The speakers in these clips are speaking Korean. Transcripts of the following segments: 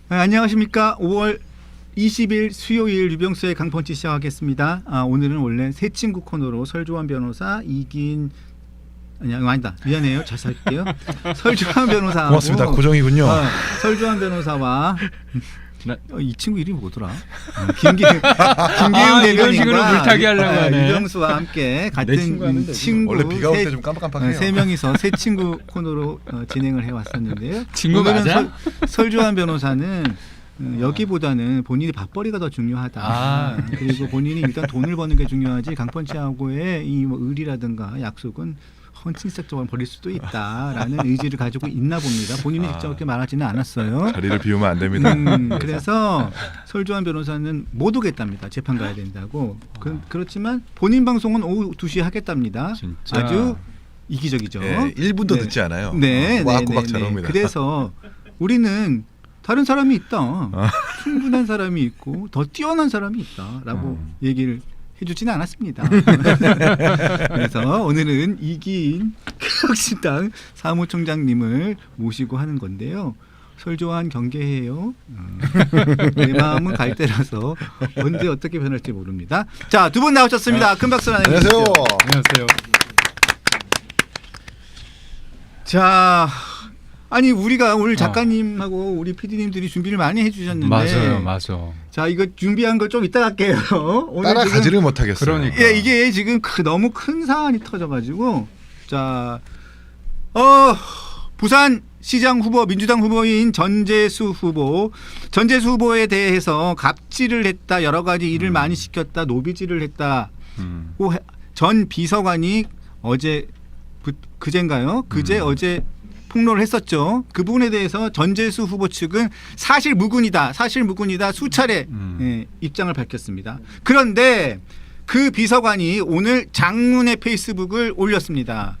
안녕하십니까. 5월 20일 수요일 유병수의 강펀치 시작하겠습니다. 오늘은 원래 새 친구 코너로 설조환 변호사, 이긴 아니다. 미안해요. 다시 할게요. 설조환 변호사하고 고맙습니다. 고정이군요. 설조환 변호사와 이 친구 이름이 뭐더라? 김기웅 이런 식으로 대변인과 물타기 하려고 하네. 유병수와 함께 같은 친구 원래 비가 올 때 좀 깜빡깜빡해요. 세 명이서 새 친구 코너로 진행을 해왔었는데요. 친구 오늘은 맞아? 설조환 변호사는 여기보다는 본인이 밥벌이가 더 중요하다. 그리고 본인이 일단 돈을 버는 게 중요하지 강펀치하고의 이 뭐 의리라든가 약속은 헌친색적으로 버릴 수도 있다라는 의지를 가지고 있나 봅니다. 본인이 직접 그렇게 말하지는 않았어요. 자리를 비우면 안 됩니다. 그래서 설조환 변호사는 못 오겠답니다. 재판 가야 된다고. 그렇지만 본인 방송은 오후 2시에 하겠답니다. 진짜. 아주 이기적이죠. 네, 1분도 늦지 않아요. 네, 꼬박꼬박 잘 옵니다. 그래서 우리는 다른 사람이 있다. 충분한 사람이 있고 더 뛰어난 사람이 있다라고 얘기를 해주지는 않았습니다. 그래서 오늘은 이긴 개혁신당 사무총장님을 모시고 하는 건데요. 설조환 경계해요. 내 마음은 갈대라서 언제 어떻게 변할지 모릅니다. 자, 두 분 나오셨습니다. 큰 박수 하나 안녕하세요. 해주시죠. 안녕하세요. 자, 아니 우리가 오늘 작가님하고 우리 PD님들이 준비를 많이 해주셨는데 맞아. 자, 이거 준비한 걸 좀 이따 갈게요. 오늘 따라가지를 못하겠어요. 그러니까. 예, 이게 지금 너무 큰 사안이 터져가지고 자, 부산 시장 후보 민주당 후보인 전재수 후보에 대해서 갑질을 했다, 여러 가지 일을 많이 시켰다, 노비질을 했다. 전 비서관이 그제 어제 폭로를 했었죠. 그 부분에 대해서 전재수 후보 측은 사실 무근이다 수차례 입장을 밝혔습니다. 그런데 그 비서관이 오늘 장문의 페이스북을 올렸습니다.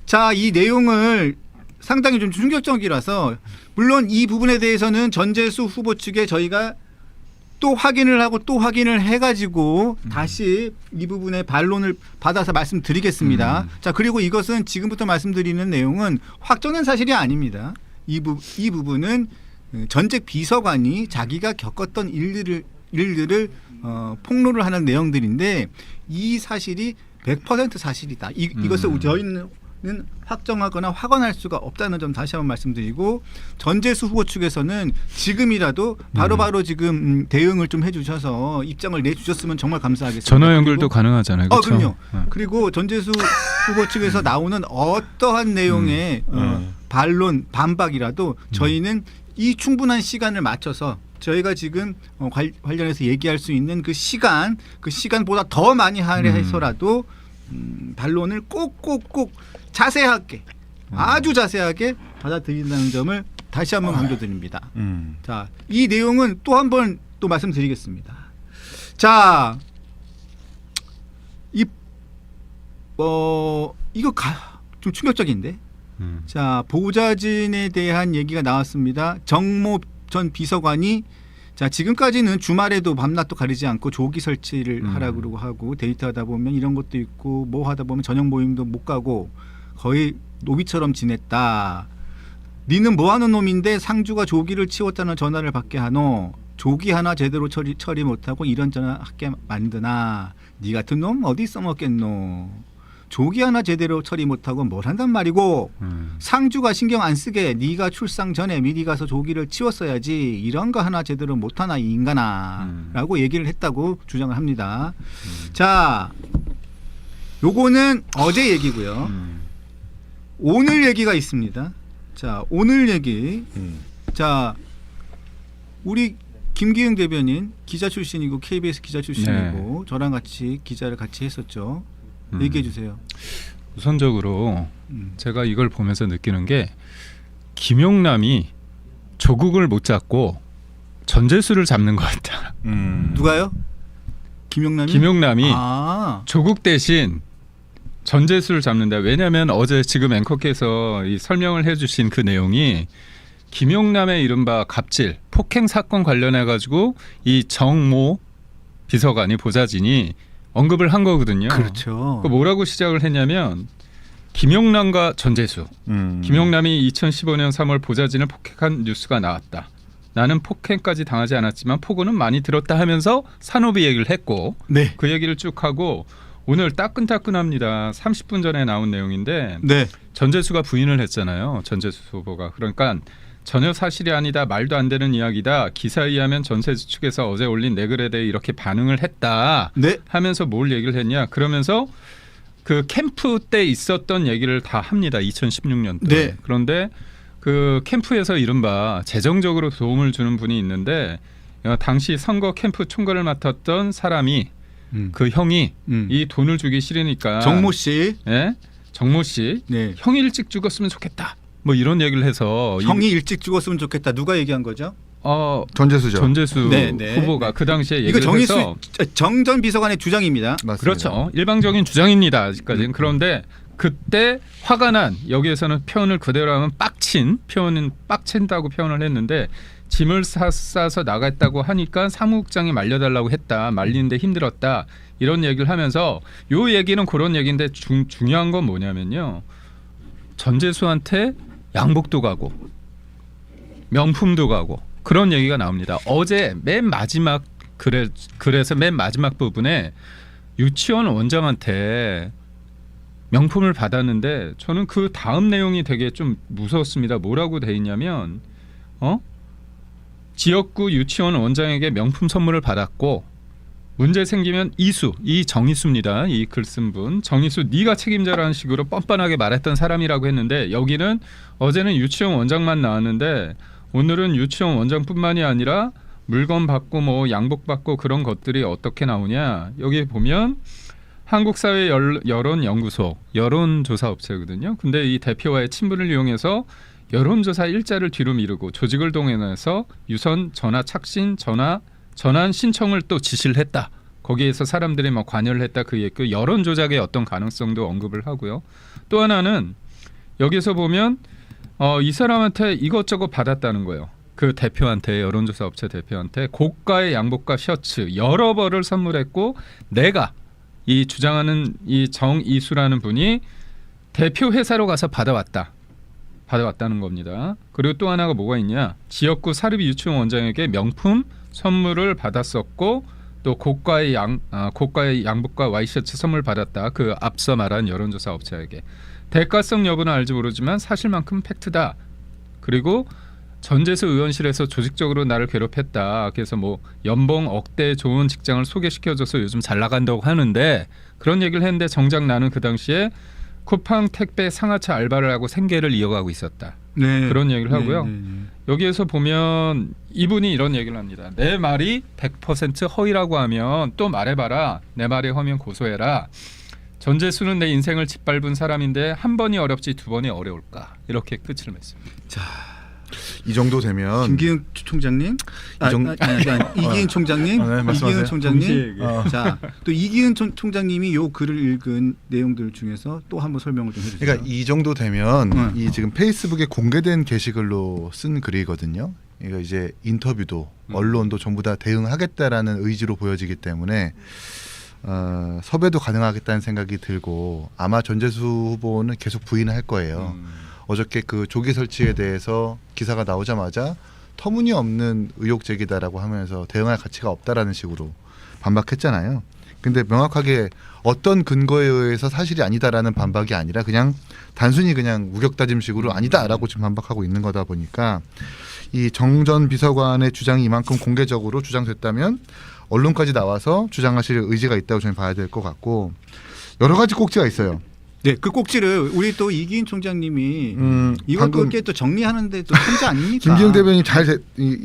자, 이 내용을 상당히 좀 충격적이라서 물론 이 부분에 대해서는 전재수 후보 측에 저희가 또 확인을 하고 또 확인을 해가지고 다시 이 부분에 반론을 받아서 말씀드리겠습니다. 자, 그리고 이것은 지금부터 말씀드리는 내용은 확정된 사실이 아닙니다. 이 부분은 전직 비서관이 자기가 겪었던 일들을 폭로를 하는 내용들인데 이 사실이 100% 사실이다. 이것을 저희는 확정하거나 확언할 수가 없다는 점 다시 한번 말씀드리고 전재수 후보 측에서는 지금이라도 바로바로 지금 대응을 좀 해주셔서 입장을 내주셨으면 정말 감사하겠습니다. 전화 연결도 가능하잖아요. 그렇죠? 그럼요. 그리고 전재수 후보 측에서 나오는 어떠한 내용의 반론, 반박이라도 저희는 이 충분한 시간을 맞춰서 저희가 지금 관련해서 얘기할 수 있는 그 시간보다 더 많이 할애해서라도 반론을 꼭 자세하게 아주 자세하게 받아들인다는 점을 다시 한번 강조드립니다. 자, 이 내용은 또 한 번 또 말씀드리겠습니다. 자, 이거 좀 충격적인데. 자, 보좌진에 대한 얘기가 나왔습니다. 정모 전 비서관이 자, 지금까지는 주말에도 밤낮도 가리지 않고 조기 설치를 하라고 그러고 하고 데이트하다 보면 이런 것도 있고 뭐 하다 보면 저녁 모임도 못 가고 거의 노비처럼 지냈다. 니는 뭐 하는 놈인데 상주가 조기를 치웠다는 전화를 받게 하노. 조기 하나 제대로 처리 못하고 이런 전화 하게 만드나. 니 같은 놈 어디 써먹겠노. 조기 하나 제대로 처리 못하고 뭘 한단 말이고 상주가 신경 안 쓰게 네가 출상 전에 미리 가서 조기를 치웠어야지 이런 거 하나 제대로 못하나 이 인간아 라고 얘기를 했다고 주장을 합니다. 자, 요거는 어제 얘기고요. 오늘 얘기가 있습니다. 자, 오늘 얘기. 자, 우리 김기웅 대변인 기자 출신이고 KBS 기자 출신이고 저랑 같이 기자를 같이 했었죠. 얘기해 주세요. 우선적으로 제가 이걸 보면서 느끼는 게 김용남이 조국을 못 잡고 전재수를 잡는 것 같다. 누가요? 김용남이? 김용남이 조국 대신 전재수를 잡는다. 왜냐하면 어제 지금 앵커께서 이 설명을 해주신 그 내용이 김용남의 이른바 갑질, 폭행 사건 관련해 가지고 이 정모 비서관이 보좌진이 언급을 한 거거든요. 그렇죠. 뭐라고 시작을 했냐면 김용남과 전재수. 김용남이 2015년 3월 보좌진을 폭행한 뉴스가 나왔다. 나는 폭행까지 당하지 않았지만 폭언은 많이 들었다 하면서 산호비 얘기를 했고 네. 그 얘기를 쭉 하고 오늘 따끈따끈합니다. 30분 전에 나온 내용인데 네. 전재수가 부인을 했잖아요. 전재수 후보가. 그러니까 전혀 사실이 아니다. 말도 안 되는 이야기다. 기사에 의하면 전재수 측에서 어제 올린 내 글에 대해 이렇게 반응을 했다. 네. 하면서 뭘 얘기를 했냐. 그러면서 그 캠프 때 있었던 얘기를 다 합니다. 2016년도에. 네. 그런데 그 캠프에서 이른바 재정적으로 도움을 주는 분이 있는데 당시 선거 캠프 총괄을 맡았던 사람이 그 형이 이 돈을 주기 싫으니까 정모 씨. 예? 정모 씨 네. 형이 일찍 죽었으면 좋겠다. 뭐 이런 얘기를 해서 형이 일찍 죽었으면 좋겠다. 누가 얘기한 거죠? 전재수죠. 전재수 네, 네. 후보가 그 당시에 이거 얘기를 해서 정전 비서관의 주장입니다. 맞습니다. 그렇죠. 일방적인 주장입니다. 아직까지는. 그런데 그때 화가 난 여기에서는 표현을 그대로 하면 빡친 표현은 빡친다고 표현을 했는데 짐을 싸서 나갔다고 하니까 사무국장이 말려달라고 했다. 말리는데 힘들었다. 이런 얘기를 하면서 요 얘기는 그런 얘기인데 중요한 건 뭐냐면요. 전재수한테 양복도 가고 명품도 가고 그런 얘기가 나옵니다. 어제 맨 마지막 그래서 맨 마지막 부분에 유치원 원장한테 명품을 받았는데 저는 그 다음 내용이 되게 좀 무서웠습니다. 뭐라고 돼 있냐면 지역구 유치원 원장에게 명품 선물을 받았고 문제 생기면 이 정희수입니다. 이 글 쓴 분 정희수 네가 책임져라는 식으로 뻔뻔하게 말했던 사람이라고 했는데 여기는 어제는 유치원 원장만 나왔는데 오늘은 유치원 원장뿐만이 아니라 물건 받고 뭐 양복 받고 그런 것들이 어떻게 나오냐. 여기 보면 한국사회 여론연구소 여론조사 업체거든요. 근데 이 대표와의 친분을 이용해서 여론조사 일자를 뒤로 미루고 조직을 동원해서 유선 전화 착신 전환 신청을 또 지시를 했다. 거기에서 사람들이 막 관여를 했다. 그 여론 조작의 어떤 가능성도 언급을 하고요. 또 하나는 여기서 보면 이 사람한테 이것저것 받았다는 거예요. 그 대표한테 여론조사 업체 대표한테 고가의 양복과 셔츠 여러 벌을 선물했고 내가 이 주장하는 이 정이수라는 분이 대표 회사로 가서 받아왔다는 겁니다. 그리고 또 하나가 뭐가 있냐? 지역구 사립 유치원 원장에게 명품 선물을 받았었고 또 고가의 양복과 와이셔츠 선물 받았다. 그 앞서 말한 여론조사 업체에게 대가성 여부는 알지 모르지만 사실만큼 팩트다. 그리고 전재수 의원실에서 조직적으로 나를 괴롭혔다. 그래서 뭐 연봉 억대 좋은 직장을 소개시켜줘서 요즘 잘 나간다고 하는데 그런 얘기를 했는데 정작 나는 그 당시에 쿠팡 택배 상하차 알바를 하고 생계를 이어가고 있었다. 네. 그런 얘기를 하고요. 네. 여기에서 보면 이분이 이런 얘기를 합니다. 내 말이 100% 허위라고 하면 또 말해봐라. 내 말이 허면 고소해라. 전재수는 내 인생을 짓밟은 사람인데 한 번이 어렵지 두 번이 어려울까. 이렇게 끝을 맺습니다. 자, 이 정도 되면 김기훈 총장님, 이기훈 총장님, 네, 말씀하세요. 이기훈 총장님. 동시에 자, 또 이기훈 총장님이 요 글을 읽은 내용들 중에서 또 한번 설명을 좀 해주세요. 그러니까 이 정도 되면 이 지금 페이스북에 공개된 게시글로 쓴 글이거든요. 이거 이제 인터뷰도 언론도 전부 다 대응하겠다라는 의지로 보여지기 때문에 섭외도 가능하겠다는 생각이 들고 아마 전재수 후보는 계속 부인할 거예요. 어저께 그 조기 설치에 대해서 기사가 나오자마자 터무니없는 의혹 제기다라고 하면서 대응할 가치가 없다라는 식으로 반박했잖아요. 근데 명확하게 어떤 근거에 의해서 사실이 아니다라는 반박이 아니라 그냥 단순히 그냥 우격다짐식으로 아니다라고 지금 반박하고 있는 거다 보니까 이 정전 비서관의 주장이 이만큼 공개적으로 주장됐다면 언론까지 나와서 주장하실 의지가 있다고 저는 봐야 될 것 같고 여러 가지 꼭지가 있어요. 네, 그 꼭지를 우리 또 이기훈 총장님이 이것도 이렇게 또 정리하는데 또 천재 아닙니까? 김기훈 대변인 잘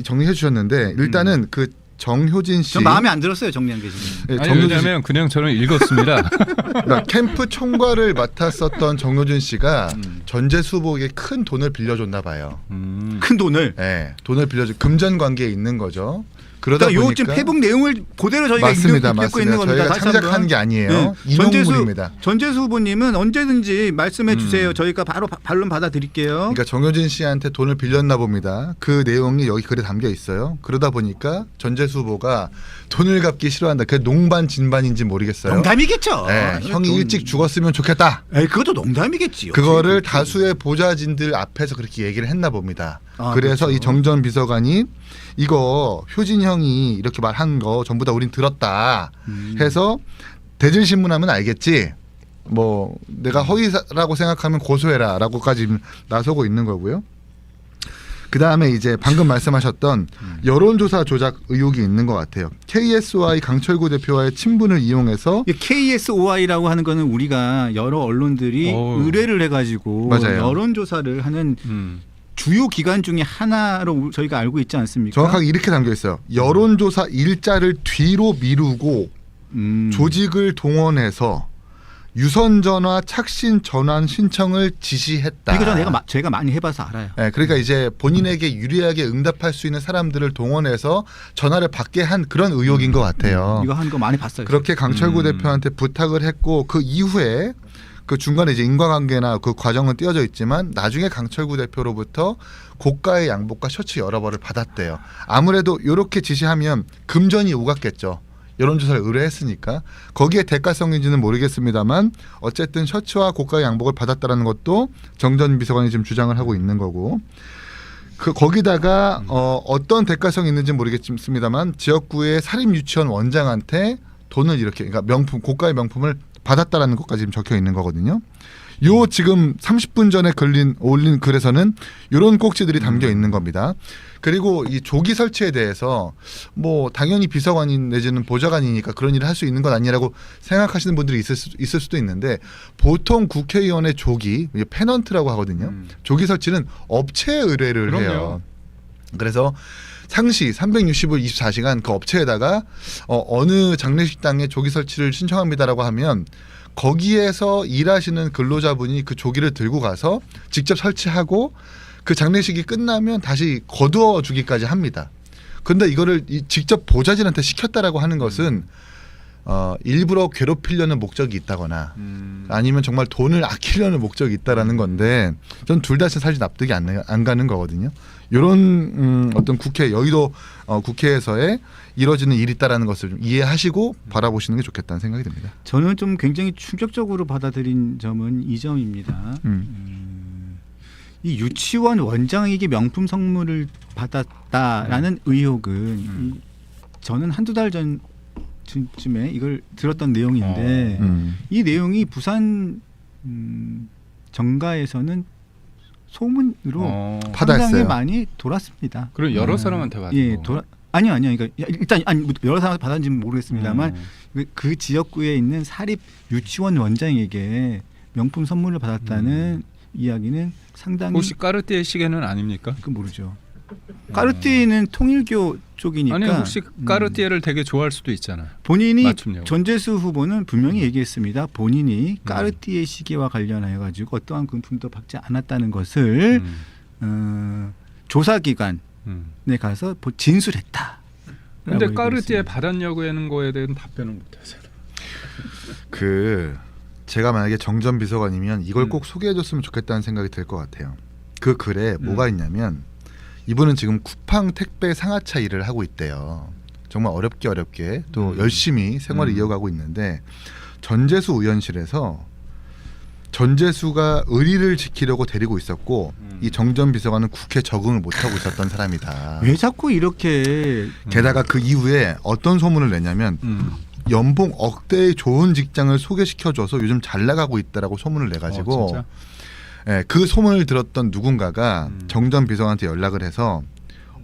정리해 주셨는데 일단은 그 정효진 씨. 전 마음에 안 들었어요 정리한 게 지금. 네, 아니, 왜냐하면 그냥 저는 읽었습니다. 그러니까 캠프 총괄을 맡았었던 정효진 씨가 전재수 후보에게 큰 돈을 빌려줬나 봐요. 큰 돈을. 네, 돈을 빌려줘 금전 관계에 있는 거죠. 그러다 그러니까 보니까 요 지금 페북 내용을 그대로 저희가 맞습니다, 읽고 있는 겁니다. 저희가 다시 창작한 한번. 게 아니에요. 네. 인용물입니다. 전재수 후보님은 언제든지 말씀해 주세요. 저희가 바로 반론 받아드릴게요. 그러니까 정효진 씨한테 돈을 빌렸나 봅니다. 그 내용이 여기 글에 담겨 있어요. 그러다 보니까 전재수 후보가 돈을 갚기 싫어한다. 그게 농반 진반인지 모르겠어요. 농담이겠죠. 네, 형이 일찍 죽었으면 좋겠다. 에이, 그것도 농담이겠지요. 그거를 다수의 보좌진들 앞에서 그렇게 얘기를 했나 봅니다. 그래서 그렇죠. 이 정전 비서관이 이거 효진 형이 이렇게 말한 거 전부 다 우린 들었다 해서 대질 신문하면 알겠지. 뭐 내가 허위라고 생각하면 고소해라라고까지 나서고 있는 거고요. 그 다음에 이제 방금 말씀하셨던 여론조사 조작 의혹이 있는 것 같아요. KSY 강철구 대표와의 친분을 이용해서 KSOI라고 하는 거는 우리가 여러 언론들이 의뢰를 해가지고 맞아요. 여론조사를 하는 주요 기관 중에 하나로 저희가 알고 있지 않습니까? 정확하게 이렇게 담겨 있어요. 여론조사 일자를 뒤로 미루고 조직을 동원해서 유선전화 착신 전환 신청을 지시했다. 이거 제가 많이 해봐서 알아요. 네, 그러니까 이제 본인에게 유리하게 응답할 수 있는 사람들을 동원해서 전화를 받게 한 그런 의혹인 것 같아요. 이거 한 거 많이 봤어요. 그렇게 강철구 대표한테 부탁을 했고 그 이후에 그 중간에 이제 인과관계나 그 과정은 띄어져 있지만 나중에 강철구 대표로부터 고가의 양복과 셔츠 여러 벌을 받았대요. 아무래도 이렇게 지시하면 금전이 오갔겠죠. 여론조사를 의뢰했으니까 거기에 대가성인지는 모르겠습니다만 어쨌든 셔츠와 고가의 양복을 받았다라는 것도 정전 비서관이 지금 주장을 하고 있는 거고 그 거기다가 어떤 대가성이 있는지 모르겠습니다만 지역구의 사립 유치원 원장한테 돈을 이렇게 그러니까 명품 고가의 명품을 받았다라는 것까지 지금 적혀 있는 거거든요. 요 지금 30분 전에 올린 글에서는 이런 꼭지들이 담겨 있는 겁니다. 그리고 이 조기 설치에 대해서 뭐 당연히 비서관이 내지는 보좌관이니까 그런 일을 할 수 있는 건 아니라고 생각하시는 분들이 있을 수도 있는데 보통 국회의원의 조기 페넌트라고 하거든요. 조기 설치는 업체에 의뢰를 해요. 그래서 상시 365일 24시간 그 업체에다가 어느 장례식당에 조기 설치를 신청합니다라고 하면 거기에서 일하시는 근로자분이 그 조기를 들고 가서 직접 설치하고 그 장례식이 끝나면 다시 거두어 주기까지 합니다. 근데 이거를 직접 보좌진한테 시켰다라고 하는 것은 일부러 괴롭히려는 목적이 있다거나 아니면 정말 돈을 아끼려는 목적이 있다라는 건데 전 둘 다 사실 납득이 안 가는 거거든요. 이런 어떤 여의도 국회에서의 이뤄지는 일이 있다라는 것을 좀 이해하시고 바라보시는 게 좋겠다는 생각이 듭니다. 저는 좀 굉장히 충격적으로 받아들인 점은 이 점입니다. 이 유치원 원장에게 명품 선물을 받았다라는 의혹은 저는 한두 달 전쯤에 이걸 들었던 내용인데 이 내용이 부산 정가에서는 소문으로 상당히 많이 돌았습니다. 그리고 여러 사람한테 받은 예, 거. 아니요. 그러니까 일단 여러 사람한테 받았는지는 모르겠습니다만 그 지역구에 있는 사립 유치원 원장에게 명품 선물을 받았다는 이야기는 상당히 혹시 까르띠에 시계는 아닙니까? 그 모르죠. 까르띠에는 통일교 쪽이니까. 아니 혹시 까르띠에를 되게 좋아할 수도 있잖아요. 본인이 맞춤형. 전재수 후보는 분명히 얘기했습니다. 본인이 까르띠에 시계와 관련하여 가지고 어떠한 금품도 받지 않았다는 것을 조사기관에 가서 진술했다. 근데 까르띠에 받았냐고 하는 거에 대한 답변을 못하세요. 제가 만약에 정전 비서관이면 이걸 꼭 소개해줬으면 좋겠다는 생각이 들 것 같아요. 그 글에 뭐가 있냐면 이분은 지금 쿠팡 택배 상하차 일을 하고 있대요. 정말 어렵게 또 열심히 생활을 이어가고 있는데 전재수 의원실에서 전재수가 의리를 지키려고 데리고 있었고 이 정전 비서관은 국회 적응을 못하고 있었던 사람이다. 왜 자꾸 이렇게 게다가 그 이후에 어떤 소문을 내냐면 연봉 억대의 좋은 직장을 소개시켜줘서 요즘 잘 나가고 있다라고 소문을 내가지고 그 소문을 들었던 누군가가 정전 비서관한테 연락을 해서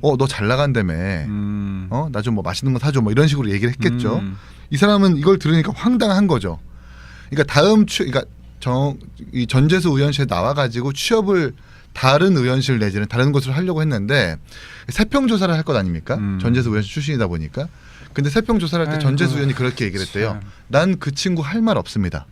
너 잘 나간다며 나 좀 뭐 맛있는 거 사줘 뭐 이런 식으로 얘기를 했겠죠. 이 사람은 이걸 들으니까 황당한 거죠. 그러니까 이 전재수 의원실에 나와가지고 취업을 다른 의원실 내지는 다른 곳으로 하려고 했는데 세평 조사를 할 것 아닙니까? 전재수 의원실 출신이다 보니까. 근데 세평 조사를 할 때 전재수 의원이 그렇게 얘기를 했대요. 난 그 친구 할 말 없습니다.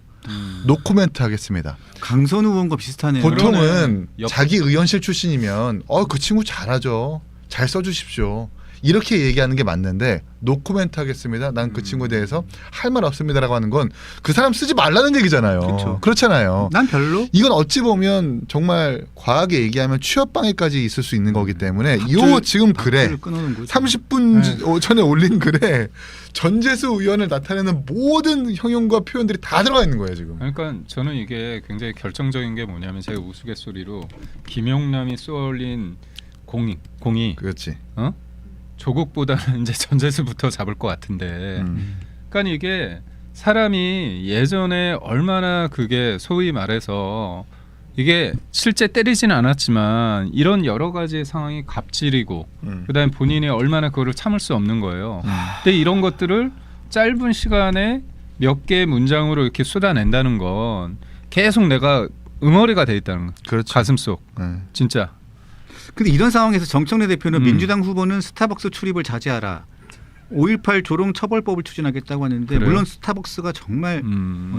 노코멘트 하겠습니다. 강선우 의원과 비슷하네요. 보통은 자기 의원실 출신이면 그 친구 잘하죠. 잘 써주십시오. 이렇게 얘기하는 게 맞는데 노코멘트 하겠습니다. 난 그 친구에 대해서 할 말 없습니다라고 하는 건 그 사람 쓰지 말라는 얘기잖아요. 그렇죠. 그렇잖아요. 난 별로. 이건 어찌 보면 정말 과하게 얘기하면 취업 방해까지 있을 수 있는 거기 때문에 지금 글에 30분 전에 올린 글에 전재수 의원을 나타내는 모든 형용과 표현들이 다 들어가 있는 거예요 지금. 그러니까 저는 이게 굉장히 결정적인 게 뭐냐면 제가 우스갯소리로 김용남이 쏘아올린 공이 그렇지. 조국보다는 이제 전재수부터 잡을 것 같은데. 그러니까 이게 사람이 예전에 얼마나 그게 소위 말해서 이게 실제 때리지는 않았지만 이런 여러 가지 상황이 갑질이고 그다음에 본인이 얼마나 그거를 참을 수 없는 거예요. 근데 이런 것들을 짧은 시간에 몇 개의 문장으로 이렇게 쏟아낸다는 건 계속 내가 응어리가 돼 있다는 거. 그렇죠. 가슴속. 진짜. 근데 이런 상황에서 정청래 대표는 민주당 후보는 스타벅스 출입을 자제하라. 5.18 조롱 처벌법을 추진하겠다고 하는데 그래요? 물론 스타벅스가 정말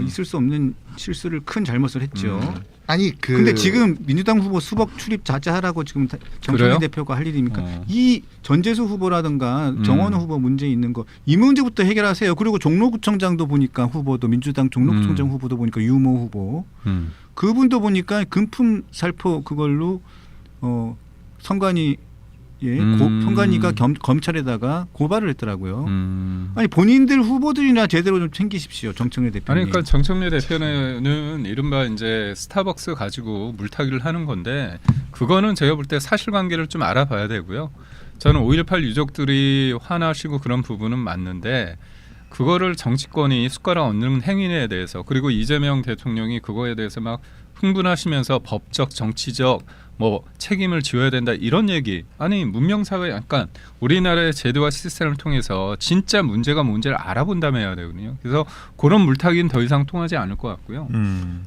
있을 수 없는 실수를 큰 잘못을 했죠. 아니 근데 지금 민주당 후보 수복 출입 자제하라고 지금 정청래 그래요? 대표가 할 일입니까? 이 전재수 후보라든가 정원호 후보 문제 있는 거 이 문제부터 해결하세요. 그리고 종로구청장도 보니까 후보도 민주당 종로구청장 후보도 보니까 유모 후보 그분도 보니까 금품 살포 그걸로 선관위가 검찰에다가 고발을 했더라고요. 아니 본인들 후보들이나 제대로 좀 챙기십시오, 정청래 대표님. 아니, 그러니까 정청래 대표는 이른바 이제 스타벅스 가지고 물타기를 하는 건데 그거는 제가 볼 때 사실관계를 좀 알아봐야 되고요. 저는 5.18 유족들이 화나시고 그런 부분은 맞는데 그거를 정치권이 숟가락 얹는 행위에 대해서 그리고 이재명 대통령이 그거에 대해서 막 흥분하시면서 법적, 정치적 뭐 책임을 지어야 된다 이런 얘기 아니 문명사회 약간 우리나라의 제도와 시스템을 통해서 진짜 문제가 뭔지를 알아본 다음에 해야 되거든요. 그래서 그런 물타기는 더 이상 통하지 않을 것 같고요.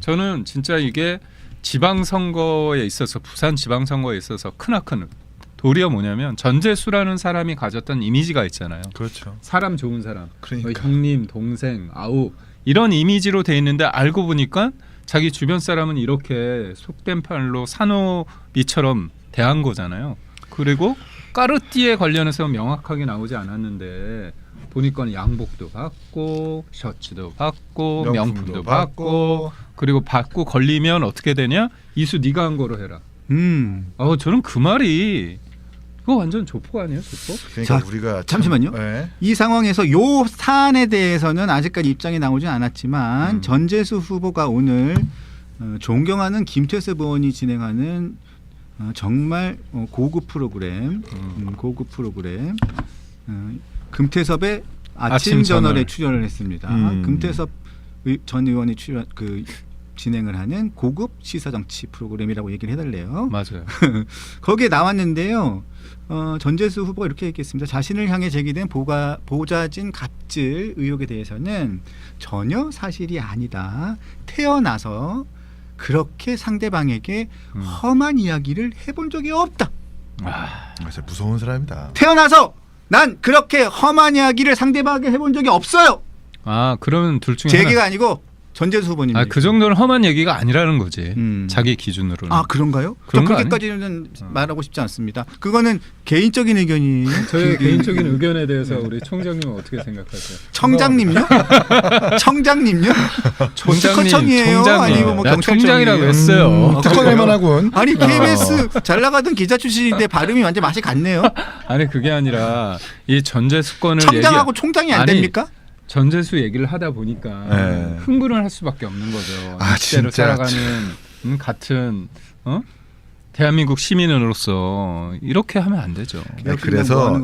저는 진짜 이게 지방선거에 있어서 부산 지방선거에 있어서 크나큰 도리어 뭐냐면 전재수라는 사람이 가졌던 이미지가 있잖아요. 그렇죠. 사람 좋은 사람, 그러니까. 형님, 동생, 아우 이런 이미지로 돼 있는데 알고 보니까 자기 주변 사람은 이렇게 속된 팔로 산호비처럼 대한 거잖아요. 그리고 까르띠에 관련해서 명확하게 나오지 않았는데 보니까 양복도 받고 셔츠도 받고 명품도 받고 그리고 받고 걸리면 어떻게 되냐? 이수 네가 한 거로 해라. 저는 그 말이 그거 완전 조포가 아니에요, 조포? 그러니까 자, 우리가 잠시만요. 네. 이 상황에서 요 사안에 대해서는 아직까지 입장이 나오지 않았지만 전재수 후보가 오늘 존경하는 김태섭 의원이 진행하는 정말 고급 프로그램, 금태섭의 아침 저널에 출연을 했습니다. 금태섭 전 의원이 진행을 하는 고급 시사정치 프로그램이라고 얘기를 해달래요. 맞아요. 거기에 나왔는데요. 전재수 후보가 이렇게 얘기했습니다. 자신을 향해 제기된 보좌진 갑질 의혹에 대해서는 전혀 사실이 아니다. 태어나서 그렇게 상대방에게 험한 이야기를 해본 적이 없다. 진짜 무서운 사람이다. 태어나서 난 그렇게 험한 이야기를 상대방에게 해본 적이 없어요. 그러면 둘 중에 제 하나. 얘기가 아니고 전재수 후보님. 그 정도는 험한 얘기가 아니라는 거지. 자기 기준으로는. 그런가요? 그런 저 거 그렇게까지는 말하고 싶지 않습니다. 그거는 개인적인 의견이에요. 저의 개인적인 의견에 대해서 우리 총장님은 어떻게 생각하세요? 청장님요? 청장님요? 특허청이에요? 아니면 뭐 경찰청이에요? 총장이라고 했어요. 특허낼만 하군. 아니 KBS 잘 나가던 기자 출신인데 발음이 완전 맛이 같네요. 아니 그게 아니라 이 전재수권을 청장하고 총장이 안 됩니까? 전재수 얘기를 하다 보니까 네. 흥분을 할 수밖에 없는 거죠. 진짜. 시대로 살아가는 같은 대한민국 시민으로서 이렇게 하면 안 되죠. 네, 그래서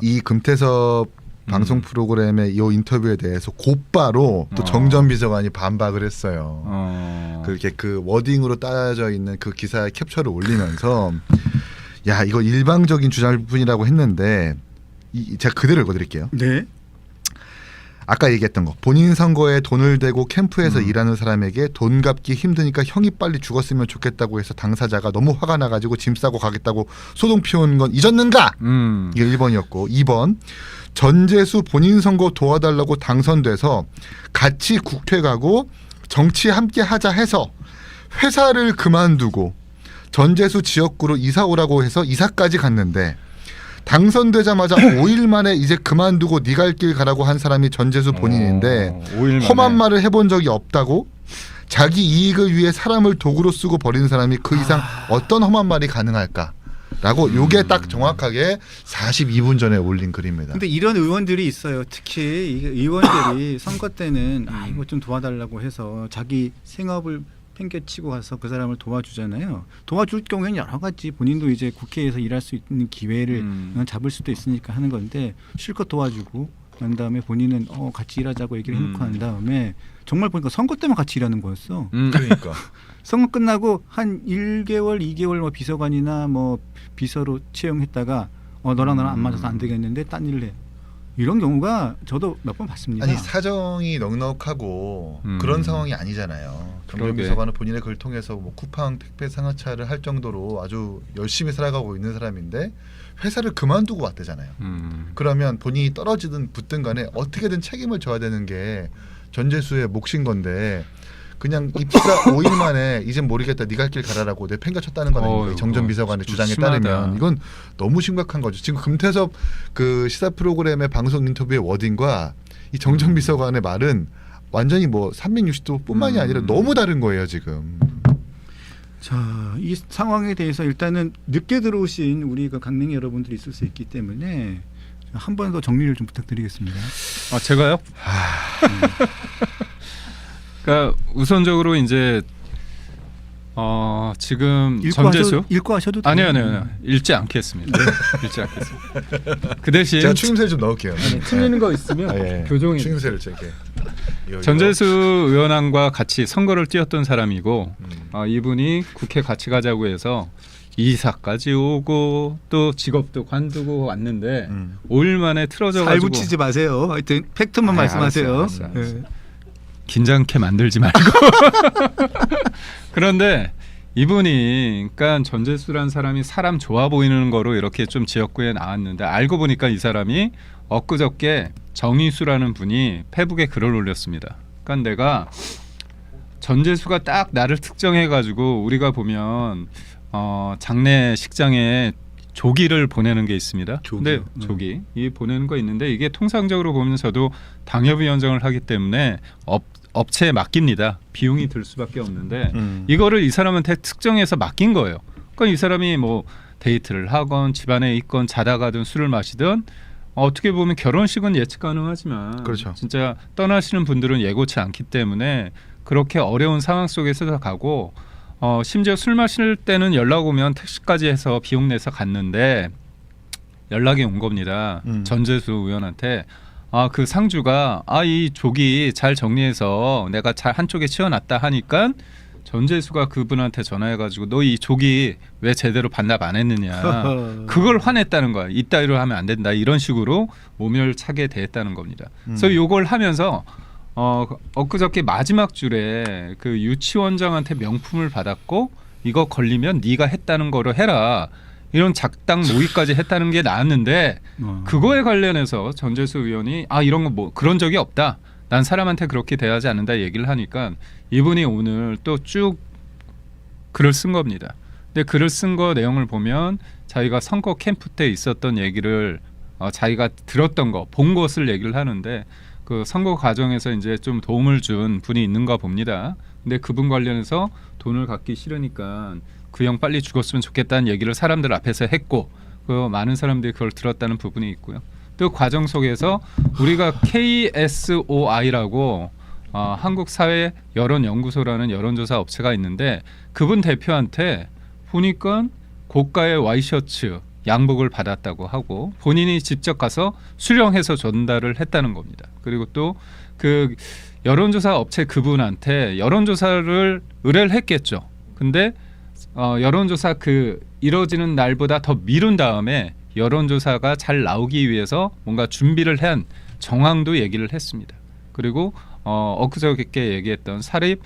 이 금태섭 방송 프로그램의 이 인터뷰에 대해서 곧바로 또 정전 비서관이 반박을 했어요. 그렇게 그 워딩으로 따져 있는 그 기사의 캡처를 올리면서 야 이거 일방적인 주장일 뿐이라고 했는데 제가 그대로 읽어드릴게요. 네. 아까 얘기했던 거 본인 선거에 돈을 대고 캠프에서 일하는 사람에게 돈 갚기 힘드니까 형이 빨리 죽었으면 좋겠다고 해서 당사자가 너무 화가 나가지고 짐 싸고 가겠다고 소동 피우는 건 잊었는가? 이게 1번이었고 2번 전재수 본인 선거 도와달라고 당선돼서 같이 국회 가고 정치 함께 하자 해서 회사를 그만두고 전재수 지역구로 이사 오라고 해서 이사까지 갔는데 당선되자마자 5일 만에 이제 그만두고 네 갈 길 가라고 한 사람이 전재수 본인인데 험한 말을 해본 적이 없다고 자기 이익을 위해 사람을 도구로 쓰고 버리는 사람이 그 이상 어떤 험한 말이 가능할까라고 요게 딱 정확하게 42분 전에 올린 글입니다. 근데 이런 의원들이 있어요. 특히 이 의원들이 선거 때는 이거 좀 도와달라고 해서 자기 생업을 팽개치고 가서 그 사람을 도와주잖아요. 도와줄 경우에는 여러 가지 본인도 이제 국회에서 일할 수 있는 기회를 잡을 수도 있으니까 하는 건데 실컷 도와주고 난 다음에 본인은 같이 일하자고 얘기를 해놓고 한 다음에 정말 보니까 선거 때만 같이 일하는 거였어. 그러니까 선거 끝나고 한 1개월, 2개월 뭐 비서관이나 뭐 비서로 채용했다가 너랑 나랑 안 맞아서 안 되겠는데 딴 일을 해. 이런 경우가 저도 몇 번 봤습니다. 아니 사정이 넉넉하고 그런 상황이 아니잖아요. 정전 비서관은 본인의 글을 통해서 뭐 쿠팡 택배 상하차를 할 정도로 아주 열심히 살아가고 있는 사람인데 회사를 그만두고 왔대잖아요. 그러면 본인이 떨어지든 붙든 간에 어떻게든 책임을 져야 되는 게 전재수의 몫인 건데 그냥 입사 5일 만에 이젠 모르겠다 네가 할 길 가라라고 내팽개쳤다는 거는 정전 비서관의 주장에 심하다. 따르면 이건 너무 심각한 거죠. 지금 금태섭 그 시사 프로그램의 방송 인터뷰의 워딩과 이 정전 비서관의 말은 완전히 뭐 360도뿐만이 아니라 너무 다른 거예요 지금. 자, 이 상황에 대해서 일단은 늦게 들어오신 우리 그 강냉이 여러분들이 있을 수 있기 때문에 한 번 더 정리를 좀 부탁드리겠습니다. 제가요? 그러니까 우선적으로 이제 지금 전재수 읽고 하셔도 돼요. 아니요 읽지 않겠습니다. 읽지 않겠습니다. 그 대신 제가 추임새를 좀 넣을게요. 틀리는 거 있으면 교정해. 추임새를 이렇게. 전재수 의원과 같이 선거를 뛰었던 사람이고 이분이 국회 같이 가자고 해서 이사까지 오고 또 직업도 관두고 왔는데 5일 만에 틀어져가지고 살 붙이지 마세요. 하여튼 팩트만 말씀하세요. 알았어. 네. 긴장케 만들지 말고. 그런데 이분이 그러니까 전재수란 사람이 사람 좋아 보이는 거로 이렇게 좀 지역구에 나왔는데 알고 보니까 이 사람이 엊그저께 정의수라는 분이 페북에 글을 올렸습니다. 그러니까 내가 전재수가 딱 나를 특정해 가지고 우리가 보면 장례식장에 조기를 보내는 게 있습니다. 근데 조기 이 보내는 거 있는데 이게 통상적으로 보면 저도 당협위원장을 하기 때문에 업체에 맡깁니다. 비용이 들 수밖에 없는데 이거를 이 사람한테 특정해서 맡긴 거예요. 그러니까 이 사람이 뭐 데이트를 하건 집안에 있건 자다 가든 술을 마시든 어떻게 보면 결혼식은 예측 가능하지만 그렇죠. 진짜 떠나시는 분들은 예고치 않기 때문에 그렇게 어려운 상황 속에서 가고 심지어 술 마실 때는 연락 오면 택시까지 해서 비용 내서 갔는데 연락이 온 겁니다. 전재수 의원한테 그 상주가 이 조기 잘 정리해서 내가 잘 한쪽에 치워놨다 하니까 전재수가 그분한테 전화해가지고 너 이 조기 왜 제대로 반납 안 했느냐 그걸 화냈다는 거야. 이따위로 하면 안 된다 이런 식으로 모멸차게 대했다는 겁니다. 그래서 이걸 하면서 엊그저께 마지막 줄에 그 유치원장한테 명품을 받았고 이거 걸리면 네가 했다는 거로 해라 이런 작당 모의까지 했다는 게 나왔는데 그거에 관련해서 전재수 의원이 이런 거 뭐 그런 적이 없다. 난 사람한테 그렇게 대하지 않는다 얘기를 하니까 이분이 오늘 또 쭉 글을 쓴 겁니다. 근데 글을 쓴 거 내용을 보면 자기가 선거 캠프 때 있었던 얘기를 자기가 들었던 거, 본 것을 얘기를 하는데 그 선거 과정에서 이제 좀 도움을 준 분이 있는가 봅니다. 근데 그분 관련해서 돈을 갖기 싫으니까 그 형 빨리 죽었으면 좋겠다는 얘기를 사람들 앞에서 했고 그 많은 사람들이 그걸 들었다는 부분이 있고요. 또 과정 속에서 우리가 KSOI라고 한국사회 여론연구소라는 여론조사 업체가 있는데 그분 대표한테 보니까 고가의 와이셔츠 양복을 받았다고 하고 본인이 직접 가서 수령해서 전달을 했다는 겁니다. 그리고 또 그 여론조사 업체 그분한테 여론조사를 의뢰를 했겠죠. 근데 여론조사 그 이뤄지는 날보다 더 미룬 다음에 여론조사가 잘 나오기 위해서 뭔가 준비를 한 정황도 얘기를 했습니다. 그리고 엊그저께 얘기했던 사립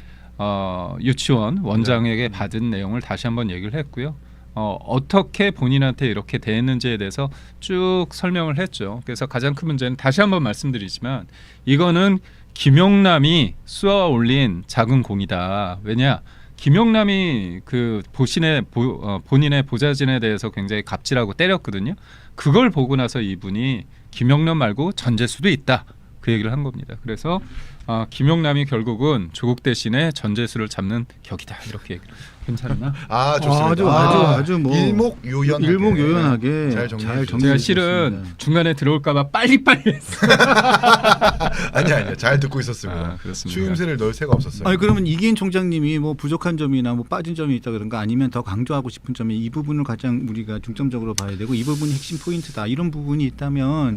유치원 원장에게 받은 내용을 다시 한번 얘기를 했고요. 어떻게 본인한테 이렇게 대했는지에 대해서 쭉 설명을 했죠. 그래서 가장 큰 문제는 다시 한번 말씀드리지만 이거는 김용남이 쏘아 올린 작은 공이다. 왜냐? 김용남이 그 본인의 보좌진에 대해서 굉장히 갑질하고 때렸거든요. 그걸 보고 나서 이분이 김용남 말고 전재수도 있다. 그 얘기를 한 겁니다. 그래서 김용남이 결국은 조국 대신에 전재수를 잡는 격이다 이렇게 얘기를. 괜찮나? 아 좋습니다. 아주 뭐 일목요연하게 잘 정리해 정리. 제가 실은 중간에 들어올까봐 빨리빨리 했어. 아니야 잘 듣고 있었습니다. 그렇습니다. 추임새를 넣을 새가 없었어요. 아니 그러면 이기인 총장님이 뭐 부족한 점이나 뭐 빠진 점이 있다 그런가 아니면 더 강조하고 싶은 점이 이 부분을 가장 우리가 중점적으로 봐야 되고 이 부분이 핵심 포인트다 이런 부분이 있다면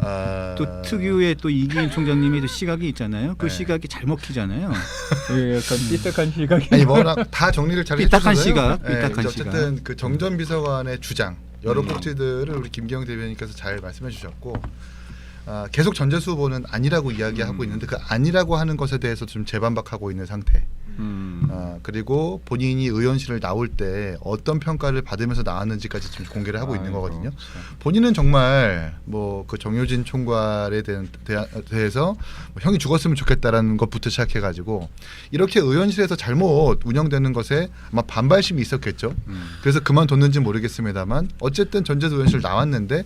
또 특유의 또 이기인 총장님의 또 시각이 있잖아요. 그 네. 시각이 잘 먹히잖아요. 약간 삐딱한 시각이. 아니 워낙 다 정리를 잘 삐딱한 해주셔서요. 시각, 네, 삐딱한 어쨌든 그 정전 비서관의 주장 여러 꼭지들을 우리 김기영 대변인께서 잘 말씀해 주셨고 계속 전재수 후보는 아니라고 이야기하고 있는데 그 아니라고 하는 것에 대해서 좀 재반박하고 있는 상태. 그리고 본인이 의원실을 나올 때 어떤 평가를 받으면서 나왔는지까지 지금 공개를 하고 있는 거거든요. 본인은 정말 뭐 그 정효진 총괄에 대해서 뭐 형이 죽었으면 좋겠다라는 것부터 시작해가지고 이렇게 의원실에서 잘못 운영되는 것에 아마 반발심이 있었겠죠. 그래서 그만뒀는지 모르겠습니다만 어쨌든 전재수 의원실 나왔는데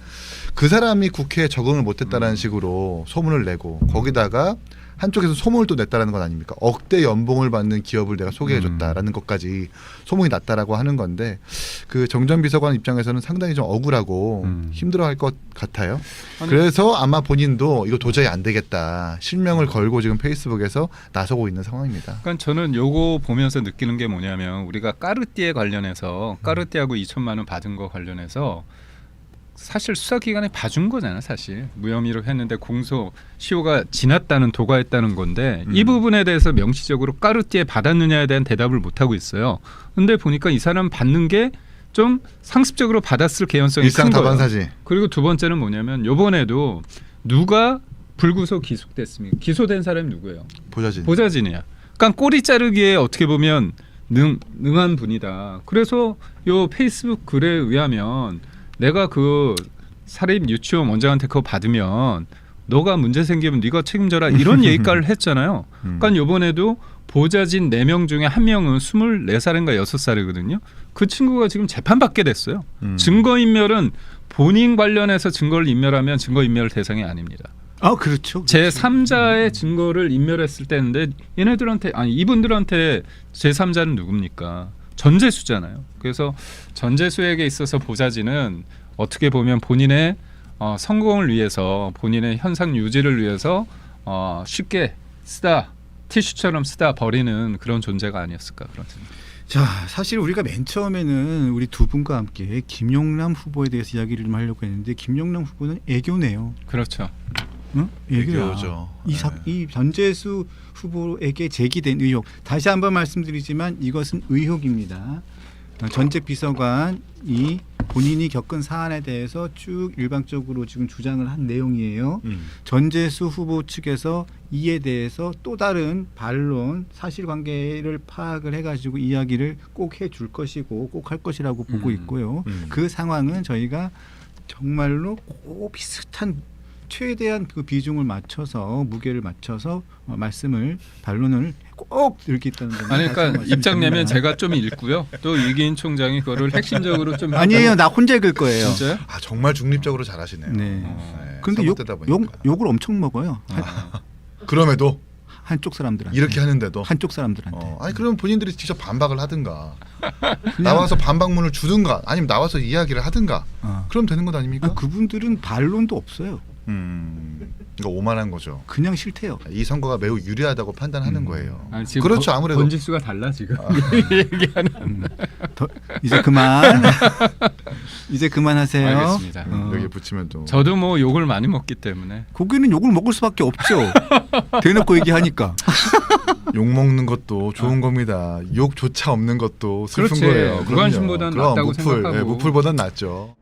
그 사람이 국회에 적응을 못했다라는 식으로 소문을 내고 거기다가 한쪽에서 소문을 또 냈다라는 건 아닙니까? 억대 연봉을 받는 기업을 내가 소개해줬다라는 것까지 소문이 났다라고 하는 건데 그 정전 비서관 입장에서는 상당히 좀 억울하고 힘들어할 것 같아요. 그래서 아마 본인도 이거 도저히 안 되겠다 실명을 걸고 지금 페이스북에서 나서고 있는 상황입니다. 그러니까 저는 요거 보면서 느끼는 게 뭐냐면 우리가 까르띠에 관련해서 까르띠하고 2천만 원 받은 거 관련해서 사실 수사기관에 봐준 거잖아 사실 무혐의로 했는데 공소 시효가 지났다는 도과했다는 건데 이 부분에 대해서 명시적으로 까르띠에 받았느냐에 대한 대답을 못 하고 있어요. 근데 보니까 이 사람 받는 게 좀 상습적으로 받았을 개연성이 큰 거예요. 일상다반사지. 그리고 두 번째는 뭐냐면 이번에도 누가 불구속 기소됐습니까? 기소된 사람이 누구예요? 보좌진이야. 그러니까 꼬리 자르기에 어떻게 보면 능한 분이다. 그래서 요 페이스북 글에 의하면 내가 그 사립 유치원 원장한테 그거 받으면 너가 문제 생기면 네가 책임져라 이런 얘기까지 했잖아요. 그러니까 이번에도 보좌진 4명 중에 1명은 24살인가 6살이거든요. 그 친구가 지금 재판받게 됐어요. 증거인멸은 본인 관련해서 증거를 인멸하면 증거인멸 대상이 아닙니다. 아 그렇죠. 제3자의 증거를 인멸했을 때인데 얘네들한테 아니 이분들한테 제3자는 누굽니까? 전재수잖아요. 그래서 전재수에게 있어서 보좌진은 어떻게 보면 본인의 성공을 위해서 본인의 현상 유지를 위해서 쉽게 쓰다 티슈처럼 쓰다 버리는 그런 존재가 아니었을까 그런 생각. 자 사실 우리가 맨 처음에는 우리 두 분과 함께 김용남 후보에 대해서 이야기를 좀 하려고 했는데 김용남 후보는 애교네요. 그렇죠. 응? 애교죠. 이 전재수 후보에게 제기된 의혹 다시 한번 말씀드리지만 이것은 의혹입니다. 전직 비서관이 본인이 겪은 사안에 대해서 쭉 일방적으로 지금 주장을 한 내용이에요. 전재수 후보 측에서 이에 대해서 또 다른 반론, 사실관계를 파악을 해가지고 이야기를 꼭 해줄 것이고 꼭 할 것이라고 보고 있고요. 그 상황은 저희가 정말로 꼭 비슷한 최대한 그 비중을 맞춰서 무게를 맞춰서 말씀을 반론을 꼭 들겠다는 점을 아니 그러니까 말씀드립니다. 입장 내면 제가 좀 읽고요. 또 이기인 총장이 그거를 핵심적으로 좀 아니에요. 나 혼자 읽을 거예요. 진짜요? 아 정말 중립적으로 잘하시네요. 네. 네, 그런데 서먹대다 보니까. 욕을 엄청 먹어요. 그럼에도 한쪽 사람들한테. 이렇게 하는데도 한쪽 사람들한테. 아니 그러면 본인들이 직접 반박을 하든가 나와서 반박문을 주든가 아니면 나와서 이야기를 하든가 그럼 되는 것 아닙니까? 그분들은 반론도 없어요. 이거 오만한 거죠. 그냥 싫대요. 이 선거가 매우 유리하다고 판단하는 거예요. 아니, 지금 그렇죠. 아무래도 번지수가 달라 지금 얘기하는. 이제 그만. 이제 그만하세요. 알겠습니다. 여기 붙이면 또 저도 뭐 욕을 많이 먹기 때문에 거기는 욕을 먹을 수밖에 없죠. 대놓고 얘기하니까. 욕 먹는 것도 좋은 겁니다. 욕조차 없는 것도 슬픈 그렇지. 거예요. 무관심보단 그럼 낫다고 무풀, 생각하고. 무풀보단 낫죠.